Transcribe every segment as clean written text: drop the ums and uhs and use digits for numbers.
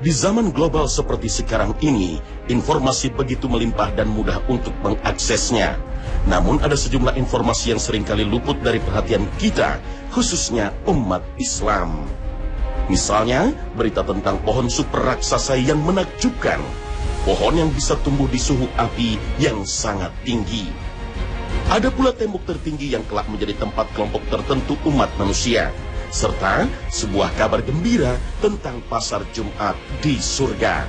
Di zaman global seperti sekarang ini, informasi begitu melimpah dan mudah untuk mengaksesnya. Namun ada sejumlah informasi yang seringkali luput dari perhatian kita, khususnya umat Islam. Misalnya, berita tentang pohon super raksasa yang menakjubkan. Pohon yang bisa tumbuh di suhu api yang sangat tinggi. Ada pula tembok tertinggi yang kelak menjadi tempat kelompok tertentu umat manusia. Serta sebuah kabar gembira tentang pasar Jumat di surga.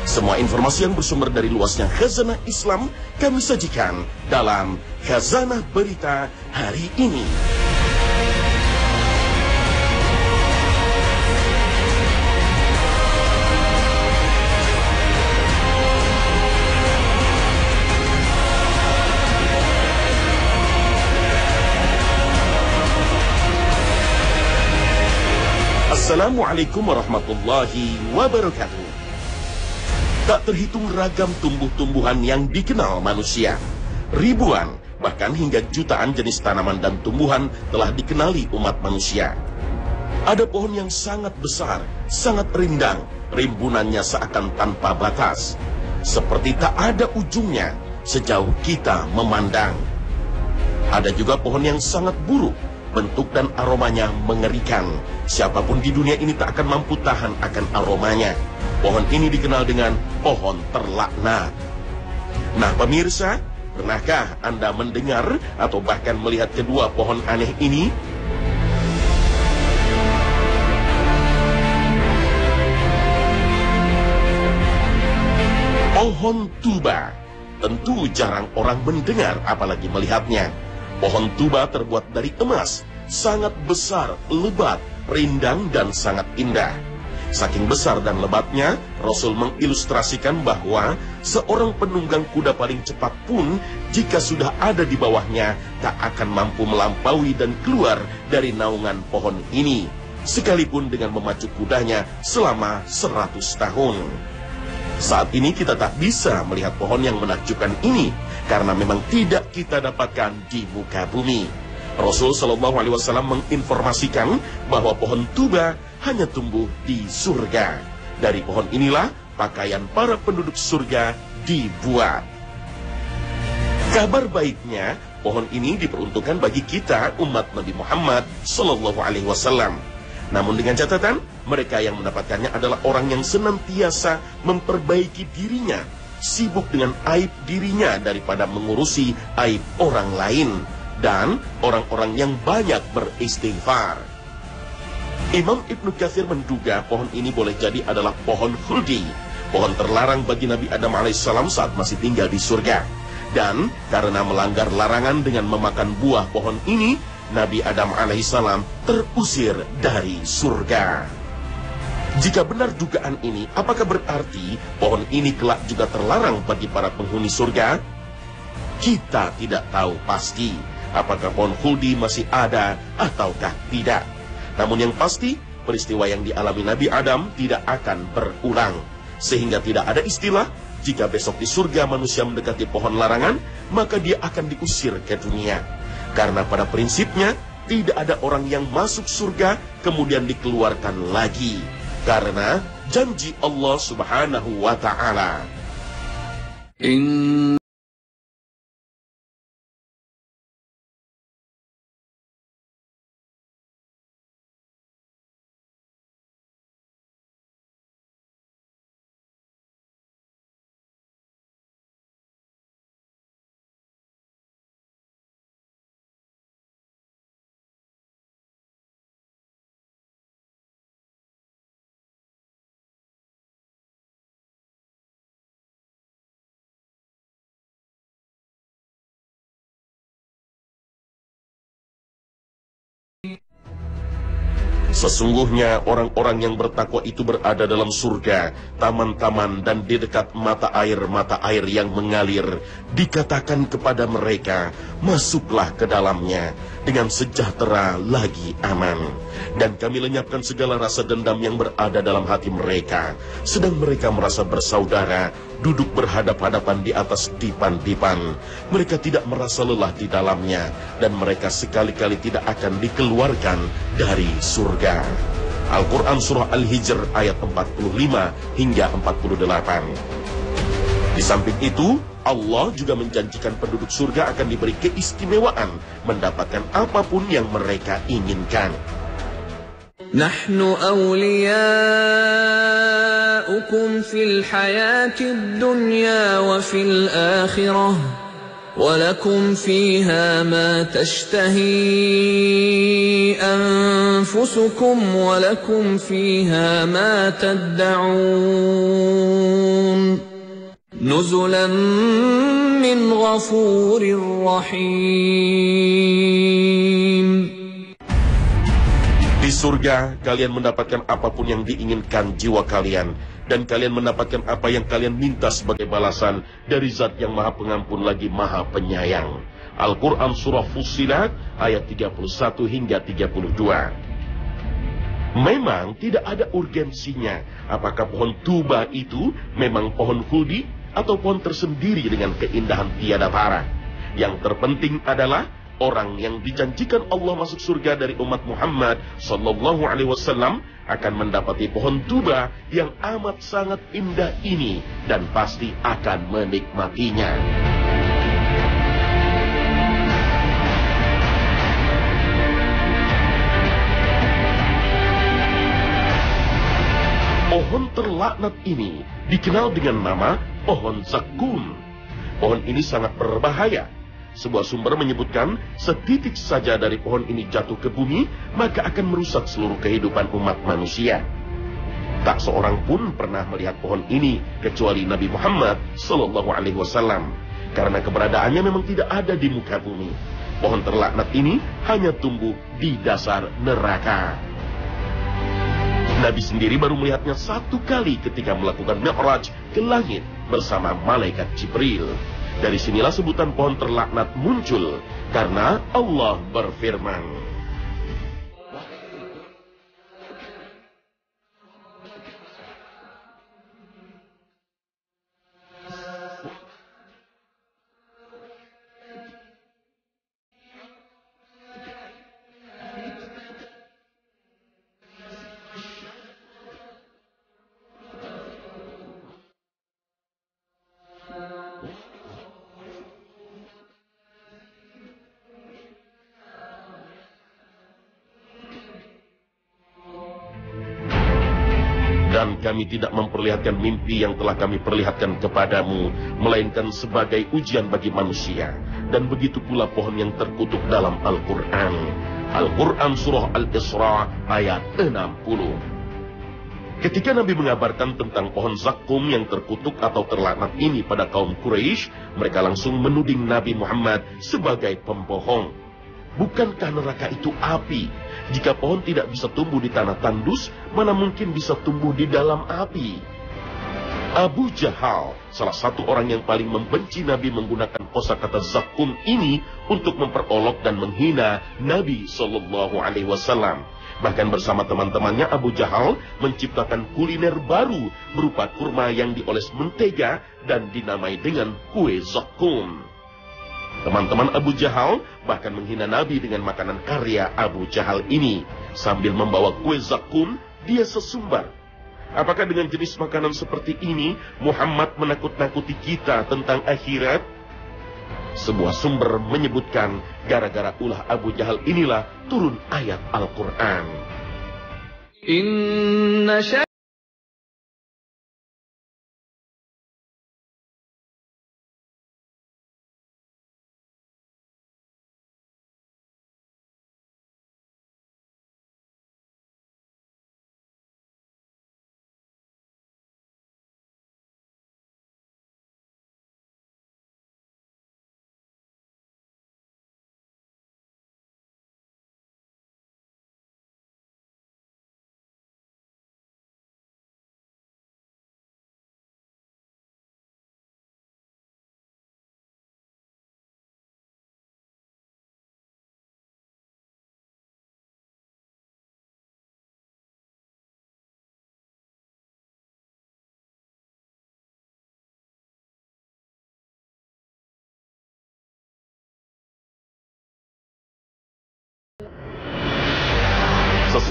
Semua informasi yang bersumber dari luasnya khazanah Islam kami sajikan dalam Khazanah Berita hari ini. Assalamualaikum warahmatullahi wabarakatuh. Tak terhitung ragam tumbuh-tumbuhan yang dikenal manusia. Ribuan, bahkan hingga jutaan jenis tanaman dan tumbuhan telah dikenali umat manusia. Ada pohon yang sangat besar, sangat rindang, rimbunannya seakan tanpa batas. Seperti tak ada ujungnya sejauh kita memandang. Ada juga pohon yang sangat buruk. Bentuk dan aromanya mengerikan. Siapapun di dunia ini tak akan mampu tahan akan aromanya. Pohon ini dikenal dengan pohon terlaknat. Nah pemirsa, pernahkah Anda mendengar atau bahkan melihat kedua pohon aneh ini? Pohon tuba. Tentu jarang orang mendengar apalagi melihatnya. Pohon tuba terbuat dari emas, sangat besar, lebat, rindang, dan sangat indah. Saking besar dan lebatnya, Rasul mengilustrasikan bahwa seorang penunggang kuda paling cepat pun, jika sudah ada di bawahnya, tak akan mampu melampaui dan keluar dari naungan pohon ini, sekalipun dengan memacu kudanya selama 100 tahun. Saat ini kita tak bisa melihat pohon yang menakjubkan ini, karena memang tidak kita dapatkan di muka bumi. Rasul Shallallahu Alaihi Wasallam menginformasikan bahwa pohon tuba hanya tumbuh di surga. Dari pohon inilah pakaian para penduduk surga dibuat. Kabar baiknya, pohon ini diperuntukkan bagi kita umat Nabi Muhammad Shallallahu Alaihi Wasallam. Namun dengan catatan, mereka yang mendapatkannya adalah orang yang senantiasa memperbaiki dirinya, sibuk dengan aib dirinya daripada mengurusi aib orang lain, dan orang-orang yang banyak beristighfar. Imam Ibnu Katsir menduga pohon ini boleh jadi adalah pohon khuldi, pohon terlarang bagi Nabi Adam alaihissalam saat masih tinggal di surga. Dan karena melanggar larangan dengan memakan buah pohon ini, Nabi Adam alaihissalam terusir dari surga. Jika benar dugaan ini, apakah berarti pohon ini kelak juga terlarang bagi para penghuni surga? Kita tidak tahu pasti apakah pohon khuldi masih ada ataukah tidak. Namun yang pasti, peristiwa yang dialami Nabi Adam tidak akan berulang. Sehingga tidak ada istilah, jika besok di surga manusia mendekati pohon larangan, maka dia akan diusir ke dunia. Karena pada prinsipnya, tidak ada orang yang masuk surga kemudian dikeluarkan lagi. Karena janji Allah Subhanahu wa Ta'ala. Sesungguhnya orang-orang yang bertakwa itu berada dalam surga, taman-taman dan di dekat mata air yang mengalir. Dikatakan kepada mereka, masuklah ke dalamnya dengan sejahtera lagi aman. Dan kami lenyapkan segala rasa dendam yang berada dalam hati mereka. Sedang mereka merasa bersaudara, duduk berhadap-hadapan di atas dipan-dipan. Mereka tidak merasa lelah di dalamnya, dan mereka sekali-kali tidak akan dikeluarkan dari surga. Al-Quran Surah Al-Hijr ayat 45 hingga 48. Di samping itu, Allah juga menjanjikan penduduk surga akan diberi keistimewaan mendapatkan apapun yang mereka inginkan. Nahnu awliya'ukum fil hayatid dunya wa fil akhirah wa lakum fiha ma tashtahi anfusukum wa lakum fiha ma tad'un nuzulan min ghafurir rahim. Di surga, kalian mendapatkan apapun yang diinginkan jiwa kalian. Dan kalian mendapatkan apa yang kalian minta sebagai balasan dari Zat yang Maha Pengampun lagi Maha Penyayang. Al-Quran Surah Fussilat ayat 31 hingga 32. Memang tidak ada urgensinya apakah pohon tuba itu memang pohon khuldi atau pohon tersendiri dengan keindahan tiada tara. Yang terpenting adalah orang yang dijanjikan Allah masuk surga dari umat Muhammad sallallahu alaihi wasallam akan mendapati pohon tuba yang amat sangat indah ini dan pasti akan menikmatinya. Pohon terlaknat ini dikenal dengan nama pohon zakum. Pohon ini sangat berbahaya. Sebuah sumber menyebutkan setitik saja dari pohon ini jatuh ke bumi, maka akan merusak seluruh kehidupan umat manusia. Tak seorang pun pernah melihat pohon ini kecuali Nabi Muhammad sallallahu alaihi wasallam, karena keberadaannya memang tidak ada di muka bumi. Pohon terlaknat ini hanya tumbuh di dasar neraka. Nabi sendiri baru melihatnya satu kali ketika melakukan Mi'raj ke langit bersama malaikat Jibril. Dari sinilah sebutan pohon terlaknat muncul, karena Allah berfirman, dan kami tidak memperlihatkan mimpi yang telah kami perlihatkan kepadamu, melainkan sebagai ujian bagi manusia. Dan begitu pula pohon yang terkutuk dalam Al-Quran. Al-Quran Surah Al-Isra ayat 60. Ketika Nabi mengabarkan tentang pohon zakum yang terkutuk atau terlaknat ini pada kaum Quraisy, mereka langsung menuding Nabi Muhammad sebagai pembohong. Bukankah neraka itu api? Jika pohon tidak bisa tumbuh di tanah tandus, mana mungkin bisa tumbuh di dalam api? Abu Jahal, salah satu orang yang paling membenci Nabi, menggunakan kosakata zakum ini untuk memperolok dan menghina Nabi sallallahu alaihi wasallam. Bahkan bersama teman-temannya, Abu Jahal menciptakan kuliner baru berupa kurma yang dioles mentega dan dinamai dengan kue zakum. Teman-teman Abu Jahal bahkan menghina Nabi dengan makanan karya Abu Jahal ini. Sambil membawa kue zakum, dia sesumbar. Apakah dengan jenis makanan seperti ini Muhammad menakut-nakuti kita tentang akhirat? Sebuah sumber menyebutkan gara-gara ulah Abu Jahal inilah turun ayat Al-Quran. Inna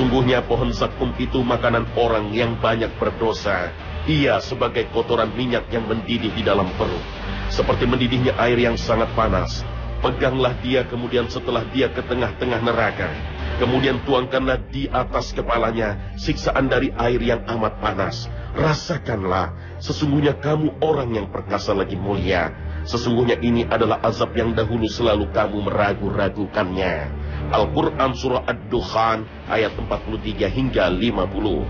Sesungguhnya pohon zakum itu makanan orang yang banyak berdosa. Ia sebagai kotoran minyak yang mendidih di dalam perut, seperti mendidihnya air yang sangat panas. Peganglah dia, kemudian setelah dia ke tengah-tengah neraka, kemudian tuangkanlah di atas kepalanya siksaan dari air yang amat panas. Rasakanlah, sesungguhnya kamu orang yang perkasa lagi mulia. Sesungguhnya ini adalah azab yang dahulu selalu kamu meragu-ragukannya. Al-Quran Surah Ad-Dukhan ayat 43 hingga 50.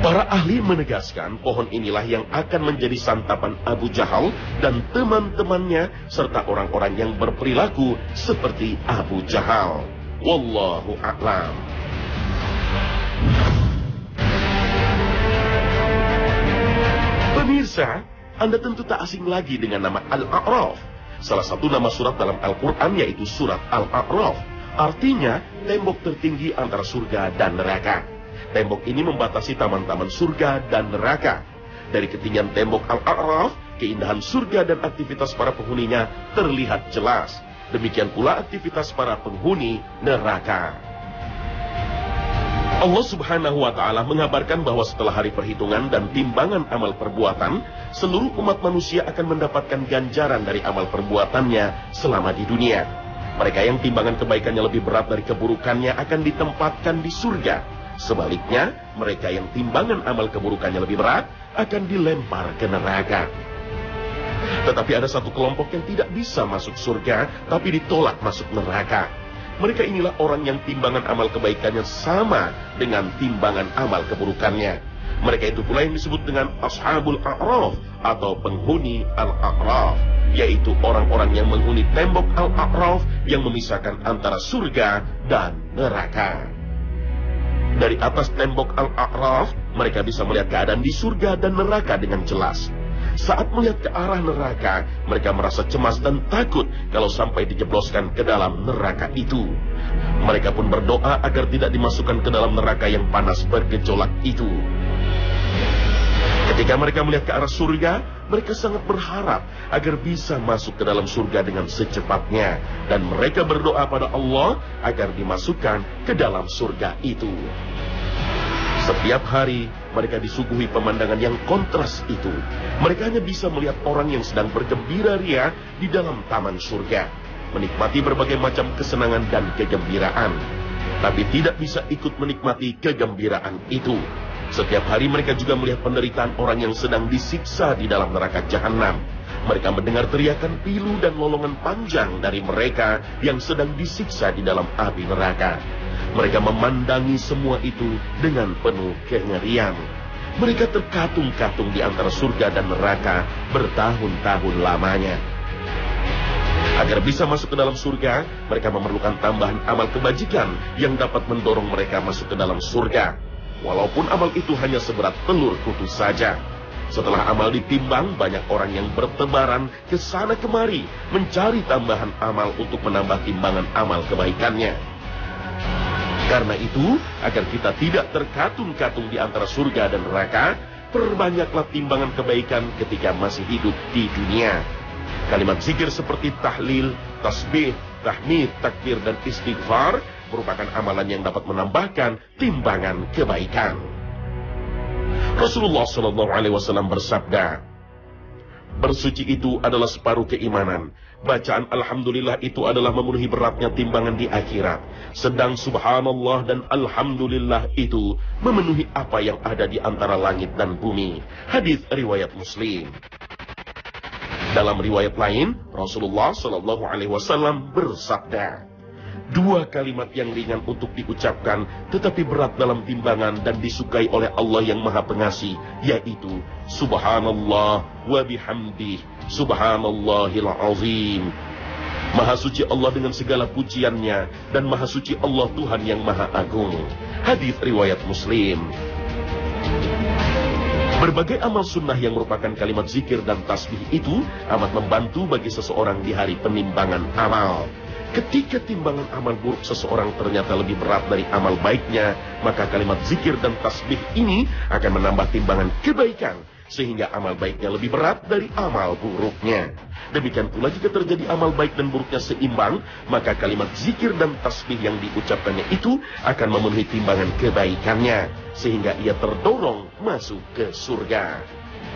Para ahli menegaskan pohon inilah yang akan menjadi santapan Abu Jahal dan teman-temannya serta orang-orang yang berperilaku seperti Abu Jahal. Wallahu a'lam. Pemirsa, Anda tentu tak asing lagi dengan nama Al-A'raf. Salah satu nama surat dalam Al-Quran yaitu surat Al-A'raf. Artinya tembok tertinggi antara surga dan neraka. Tembok ini membatasi taman-taman surga dan neraka. Dari ketinggian tembok Al-A'raf, keindahan surga dan aktivitas para penghuninya terlihat jelas. Demikian pula aktivitas para penghuni neraka. Allah Subhanahu wa Ta'ala mengabarkan bahwa setelah hari perhitungan dan timbangan amal perbuatan, seluruh umat manusia akan mendapatkan ganjaran dari amal perbuatannya selama di dunia. Mereka yang timbangan kebaikannya lebih berat dari keburukannya akan ditempatkan di surga. Sebaliknya, mereka yang timbangan amal keburukannya lebih berat akan dilempar ke neraka. Tetapi ada satu kelompok yang tidak bisa masuk surga, tapi ditolak masuk neraka. Mereka inilah orang yang timbangan amal kebaikannya sama dengan timbangan amal keburukannya. Mereka itu pula yang disebut dengan Ashabul A'raf atau penghuni Al-A'raf, yaitu orang-orang yang menghuni tembok Al-A'raf yang memisahkan antara surga dan neraka. Dari atas tembok Al-A'raf, mereka bisa melihat keadaan di surga dan neraka dengan jelas. Saat melihat ke arah neraka, mereka merasa cemas dan takut kalau sampai dijebloskan ke dalam neraka itu. Mereka pun berdoa agar tidak dimasukkan ke dalam neraka yang panas bergejolak itu. Ketika mereka melihat ke arah surga, mereka sangat berharap agar bisa masuk ke dalam surga dengan secepatnya. Dan mereka berdoa pada Allah agar dimasukkan ke dalam surga itu. Setiap hari, mereka disuguhi pemandangan yang kontras itu. Mereka hanya bisa melihat orang yang sedang bergembira ria di dalam taman surga, menikmati berbagai macam kesenangan dan kegembiraan, tapi tidak bisa ikut menikmati kegembiraan itu. Setiap hari mereka juga melihat penderitaan orang yang sedang disiksa di dalam neraka jahanam. Mereka mendengar teriakan pilu dan lolongan panjang dari mereka yang sedang disiksa di dalam api neraka. Mereka memandangi semua itu dengan penuh kengerian. Mereka terkatung-katung di antara surga dan neraka bertahun-tahun lamanya. Agar bisa masuk ke dalam surga, mereka memerlukan tambahan amal kebajikan yang dapat mendorong mereka masuk ke dalam surga. Walaupun amal itu hanya seberat telur kutu saja. Setelah amal ditimbang, banyak orang yang bertebaran ke sana kemari mencari tambahan amal untuk menambah timbangan amal kebaikannya. Karena itu, agar kita tidak terkatung-katung di antara surga dan neraka, perbanyaklah timbangan kebaikan ketika masih hidup di dunia. Kalimat zikir seperti tahlil, tasbih, tahmid, takbir, dan istighfar merupakan amalan yang dapat menambahkan timbangan kebaikan. Rasulullah SAW bersabda, bersuci itu adalah separuh keimanan. Bacaan Alhamdulillah itu adalah memenuhi beratnya timbangan di akhirat. Sedang Subhanallah dan Alhamdulillah itu memenuhi apa yang ada di antara langit dan bumi. Hadis riwayat Muslim. Dalam riwayat lain, Rasulullah SAW bersabda, dua kalimat yang ringan untuk diucapkan, tetapi berat dalam timbangan dan disukai oleh Allah yang Maha Pengasih, yaitu Subhanallah wa bihamdih, Subhanallahil azim. Maha suci Allah dengan segala pujiannya, dan maha suci Allah Tuhan yang Maha Agung. Hadis riwayat Muslim. Berbagai amal sunnah yang merupakan kalimat zikir dan tasbih itu amat membantu bagi seseorang di hari penimbangan amal. Ketika timbangan amal buruk seseorang ternyata lebih berat dari amal baiknya, maka kalimat zikir dan tasbih ini akan menambah timbangan kebaikan, sehingga amal baiknya lebih berat dari amal buruknya. Demikian pula jika terjadi amal baik dan buruknya seimbang, maka kalimat zikir dan tasbih yang diucapkannya itu akan memenuhi timbangan kebaikannya, sehingga ia terdorong masuk ke surga.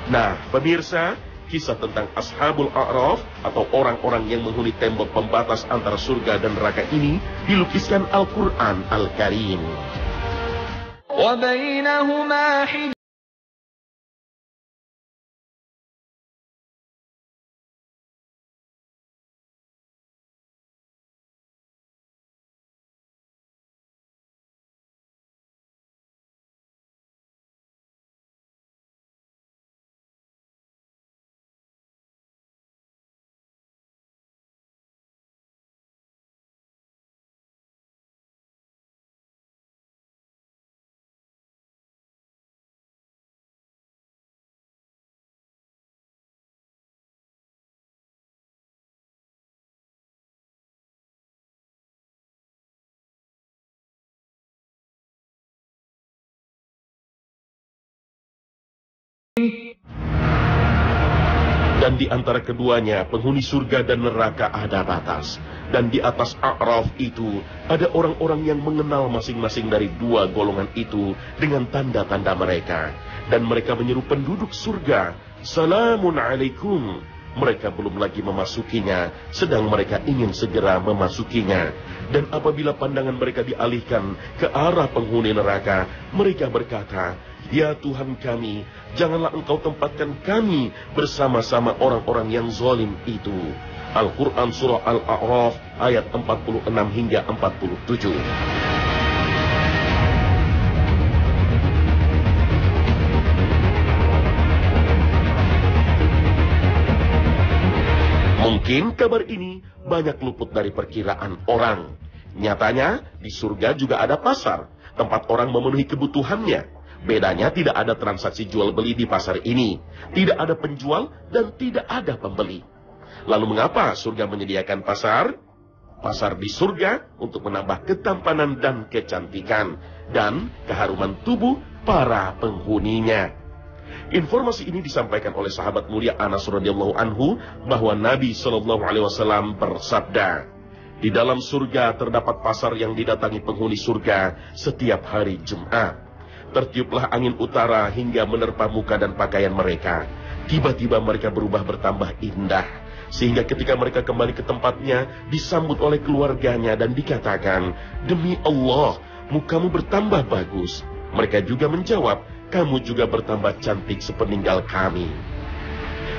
Nah, pemirsa, kisah tentang Ashabul A'raf atau orang-orang yang menghuni tembok pembatas antara surga dan neraka ini dilukiskan Al-Quran Al-Karim. Dan di antara keduanya, penghuni surga dan neraka ada batas. Dan di atas A'raf itu, ada orang-orang yang mengenal masing-masing dari dua golongan itu dengan tanda-tanda mereka. Dan mereka menyeru penduduk surga, "Salamun alaikum." Mereka belum lagi memasukinya, sedang mereka ingin segera memasukinya. Dan apabila pandangan mereka dialihkan ke arah penghuni neraka, mereka berkata, "Ya Tuhan kami, janganlah Engkau tempatkan kami bersama-sama orang-orang yang zalim itu." Al-Quran Surah Al-A'raf ayat 46 hingga 47. Mungkin kabar ini banyak luput dari perkiraan orang. Nyatanya, di surga juga ada pasar, tempat orang memenuhi kebutuhannya. Bedanya tidak ada transaksi jual beli di pasar ini. Tidak ada penjual dan tidak ada pembeli. Lalu mengapa surga menyediakan pasar? Pasar di surga untuk menambah ketampanan dan kecantikan dan keharuman tubuh para penghuninya. Informasi ini disampaikan oleh sahabat mulia Anas radhiyallahu anhu bahwa Nabi Shallallahu alaihi wasallam bersabda, "Di dalam surga terdapat pasar yang didatangi penghuni surga setiap hari Jumat. Tertiuplah angin utara hingga menerpa muka dan pakaian mereka. Tiba-tiba mereka berubah bertambah indah, sehingga ketika mereka kembali ke tempatnya disambut oleh keluarganya dan dikatakan, 'Demi Allah, mukamu bertambah bagus.' Mereka juga menjawab, 'Kamu juga bertambah cantik sepeninggal kami.'"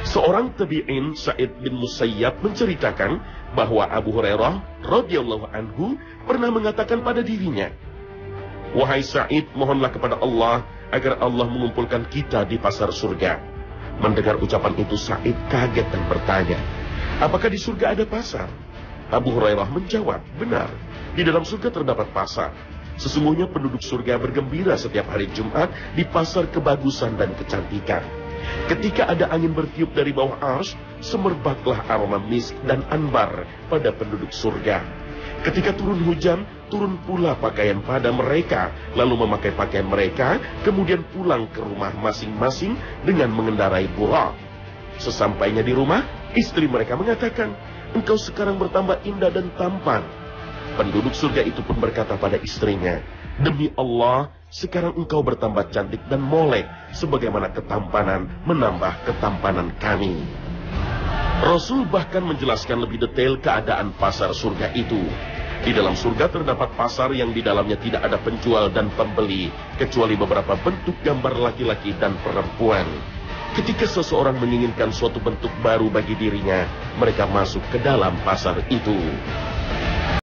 Seorang tabi'in, Sa'id bin Musayyab, menceritakan bahwa Abu Hurairah radhiyallahu anhu pernah mengatakan pada dirinya, "Wahai Sa'id, mohonlah kepada Allah agar Allah mengumpulkan kita di pasar surga." Mendengar ucapan itu, Sa'id kaget dan bertanya, "Apakah di surga ada pasar?" Abu Hurairah menjawab, "Benar, di dalam surga terdapat pasar. Sesungguhnya penduduk surga bergembira setiap hari Jumat di pasar kebagusan dan kecantikan. Ketika ada angin bertiup dari bawah arsy, semerbaklah aroma misk dan anbar pada penduduk surga. Ketika turun hujan, turun pula pakaian pada mereka, lalu memakai pakaian mereka, kemudian pulang ke rumah masing-masing dengan mengendarai burak. Sesampainya di rumah, istri mereka mengatakan, 'Engkau sekarang bertambah indah dan tampan.' Penduduk surga itu pun berkata pada istrinya, 'Demi Allah, sekarang engkau bertambah cantik dan molek, sebagaimana ketampanan menambah ketampanan kami.'" Rasul bahkan menjelaskan lebih detail keadaan pasar surga itu. Di dalam surga terdapat pasar yang di dalamnya tidak ada penjual dan pembeli, kecuali beberapa bentuk gambar laki-laki dan perempuan. Ketika seseorang menginginkan suatu bentuk baru bagi dirinya, mereka masuk ke dalam pasar itu.